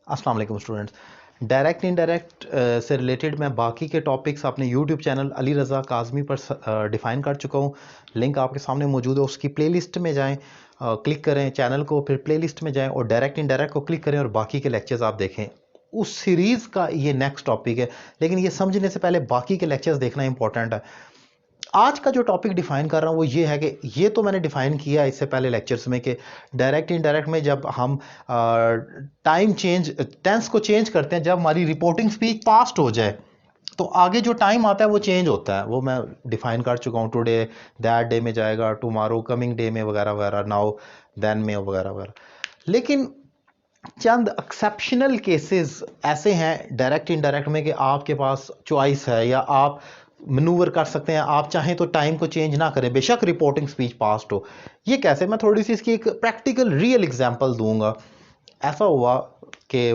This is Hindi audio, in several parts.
अस्सलाम वालेकुम स्टूडेंट्स। डायरेक्ट इनडायरेक्ट से रिलेटेड मैं बाकी के टॉपिक्स अपने यूट्यूब चैनल अली रज़ा काज़मी पर डिफ़ाइन कर चुका हूँ। लिंक आपके सामने मौजूद है, उसकी प्लेलिस्ट में जाएं, क्लिक करें चैनल को, फिर प्लेलिस्ट में जाएं और डायरेक्ट इनडायरेक्ट को क्लिक करें और बाकी के लेक्चर्स आप देखें। उस सीरीज़ का ये नेक्स्ट टॉपिक है, लेकिन ये समझने से पहले बाकी के लेक्चर्स देखना इंपॉर्टेंट है। आज का जो टॉपिक डिफाइन कर रहा हूँ वो ये है कि ये तो मैंने डिफाइन किया इससे पहले लेक्चर्स में कि डायरेक्ट इनडायरेक्ट में जब हम टाइम चेंज टेंस को चेंज करते हैं, जब हमारी रिपोर्टिंग स्पीच पास्ट हो जाए तो आगे जो टाइम आता है वो चेंज होता है। वो मैं डिफाइन कर चुका हूँ। टुडे दैट डे में जाएगा, टुमारो कमिंग डे में वगैरह वगैरह, नाउ देन में वगैरह वगैरह। लेकिन चंद एक्सेप्शनल केसेस ऐसे हैं डायरेक्ट इनडायरेक्ट में कि आपके पास चॉइस है या आप मनूवर कर सकते हैं। आप चाहें तो टाइम को चेंज ना करें, बेशक रिपोर्टिंग स्पीच पास्ट हो। ये कैसे, मैं थोड़ी सी इसकी एक प्रैक्टिकल रियल एग्जांपल दूंगा। ऐसा हुआ कि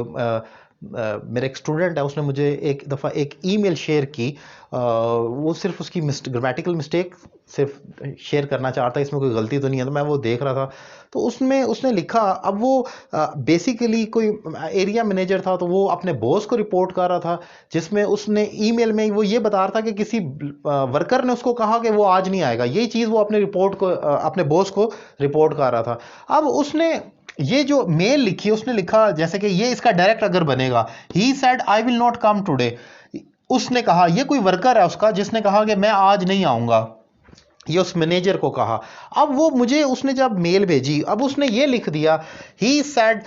मेरे एक स्टूडेंट है, उसने मुझे एक दफ़ा एक ईमेल शेयर की। वो सिर्फ उसकी ग्रामेटिकल मिस्टेक सिर्फ शेयर करना चाहता है, इसमें कोई गलती तो नहीं है। तो मैं वो देख रहा था, तो उसमें उसने लिखा, अब वो बेसिकली कोई एरिया मैनेजर था, तो वो अपने बॉस को रिपोर्ट कर रहा था, जिसमें उसने ईमेल में वो ये बता रहा था कि किसी वर्कर ने उसको कहा कि वो आज नहीं आएगा। यही चीज़ वो अपने रिपोर्ट को अपने बॉस को रिपोर्ट कर रहा था। अब उसने ये जो मेल लिखी, उसने लिखा जैसे कि ये इसका डायरेक्ट अगर बनेगा, he said I will not come today. उसने कहा, ये कोई वर्कर है उसका जिसने कहा कि मैं आज नहीं आऊंगा, ये उस मैनेजर को कहा। अब वो मुझे उसने जब मेल भेजी, अब उसने ये लिख दिया ही सेड,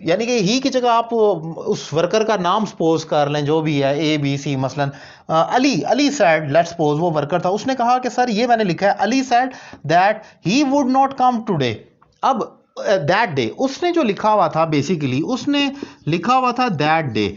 यानी कि ही की जगह आप उस वर्कर का नाम सपोज कर लें, जो भी है ए बी सी, मसलन Ali. Ali said, let's suppose वो वर्कर था, उसने कहा कि सर ये मैंने लिखा है, Ali said that he would not come today. अब दैट डे उसने जो लिखा हुआ था, बेसिकली उसने लिखा हुआ था दैट डे,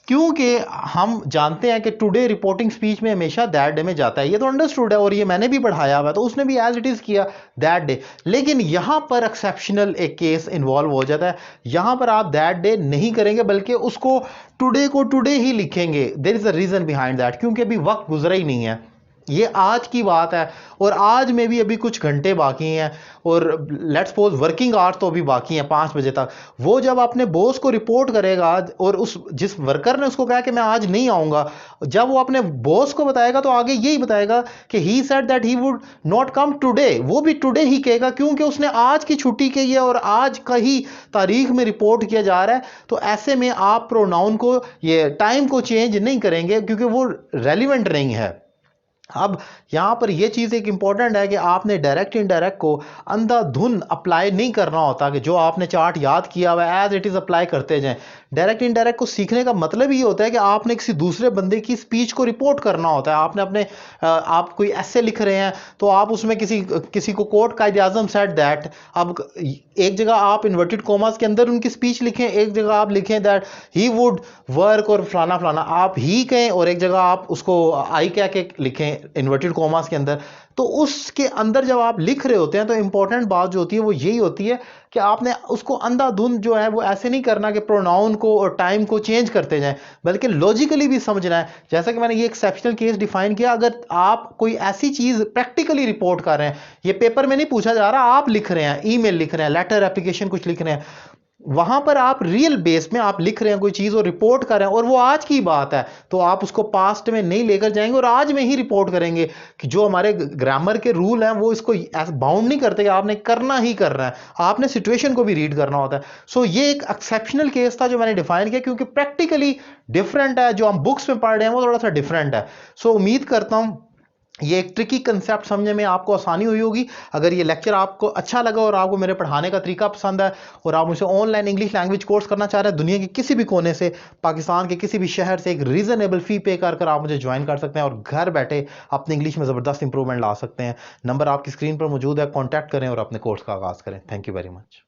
क्योंकि हम जानते हैं कि टुडे रिपोर्टिंग स्पीच में हमेशा दैट डे में जाता है। ये तो अंडरस्टूड है और ये मैंने भी पढ़ाया हुआ है, तो उसने भी एज इट इज किया दैट डे। लेकिन यहां पर एक्सेप्शनल एक केस इन्वॉल्व हो जाता है। यहां पर आप दैट डे नहीं करेंगे, बल्कि उसको टुडे को टुडे ही लिखेंगे। There is a reason behind that, क्योंकि अभी वक्त गुजरा ही नहीं है, ये आज की बात है और आज में भी अभी कुछ घंटे बाकी हैं और लेट्स सपोज वर्किंग आवर्स तो अभी बाकी हैं 5 बजे तक। वो जब अपने बॉस को रिपोर्ट करेगा और उस जिस वर्कर ने उसको कहा कि मैं आज नहीं आऊंगा, जब वो अपने बॉस को बताएगा तो आगे यही बताएगा कि he said that he would not come today. वो भी टुडे ही कहेगा, क्योंकि उसने आज की छुट्टी की है और आज का ही तारीख में रिपोर्ट किया जा रहा है। तो ऐसे में आप प्रोनाउन को, ये टाइम को चेंज नहीं करेंगे, क्योंकि वो रेलिवेंट नहीं है। अब यहां पर यह चीज एक इंपॉर्टेंट है कि आपने डायरेक्ट इनडायरेक्ट को अंधाधुन अप्लाई नहीं करना होता, कि जो आपने चार्ट याद किया हुआ है एज इट इज अप्लाई करते जाएं। डायरेक्ट इनडायरेक्ट को सीखने का मतलब ये होता है कि आपने किसी दूसरे बंदे की स्पीच को रिपोर्ट करना होता है। आपने अपने आप कोई ऐसे लिख रहे हैं तो आप उसमें किसी किसी को कोट कायदे आजम सेड दैट, अब एक जगह आप इन्वर्टेड कॉमास के अंदर उनकी स्पीच लिखें, एक जगह आप लिखें दैट ही वुड वर्क और फलाना फलाना, आप ही कहें, और एक जगह आप उसको आई कह के लिखें इन्वर्टेड कॉमास के अंदर। तो उसके अंदर जब आप लिख रहे होते हैं तो इंपॉर्टेंट बात जो होती है वो यही होती है कि आपने उसको अंधाधुंध जो है वो ऐसे नहीं करना कि प्रोनाउन को और टाइम को चेंज करते जाएं, बल्कि लॉजिकली भी समझना है। जैसा कि मैंने ये एक्सेप्शनल केस डिफाइन किया, अगर आप कोई ऐसी चीज प्रैक्टिकली रिपोर्ट कर रहे हैं, ये पेपर में नहीं पूछा जा रहा, आप लिख रहे हैं, ईमेल लिख रहे हैं, लेटर एप्लीकेशन कुछ लिख रहे हैं, वहां पर आप रियल बेस में आप लिख रहे हैं कोई चीज और रिपोर्ट कर रहे हैं और वो आज की बात है, तो आप उसको पास्ट में नहीं लेकर जाएंगे और आज में ही रिपोर्ट करेंगे। कि जो हमारे ग्रामर के रूल हैं वो इसको बाउंड नहीं करते कि आपने करना ही करना है, आपने सिचुएशन को भी रीड करना होता है। सो ये एक एक्सेप्शनल केस था जो मैंने डिफाइन किया, क्योंकि प्रैक्टिकली डिफरेंट है, जो हम बुक्स में पढ़ रहे हैं वो थोड़ा सा डिफरेंट है। सो उम्मीद करता हूं ये एक ट्रिकी कंसेप्ट समझने में आपको आसानी हुई होगी। अगर ये लेक्चर आपको अच्छा लगा और आपको मेरे पढ़ाने का तरीका पसंद है और आप मुझसे ऑनलाइन इंग्लिश लैंग्वेज कोर्स करना चाह रहे हैं, दुनिया के किसी भी कोने से, पाकिस्तान के किसी भी शहर से, एक रीजनेबल फी पे कर आप मुझे ज्वाइन कर सकते हैं और घर बैठे अपनी इंग्लिश में ज़बरदस्त इंप्रूवमेंट ला सकते हैं। नंबर आपकी स्क्रीन पर मौजूद है, कॉन्टैक्ट करें और अपने कोर्स का आगाज़ करें। Thank you very much.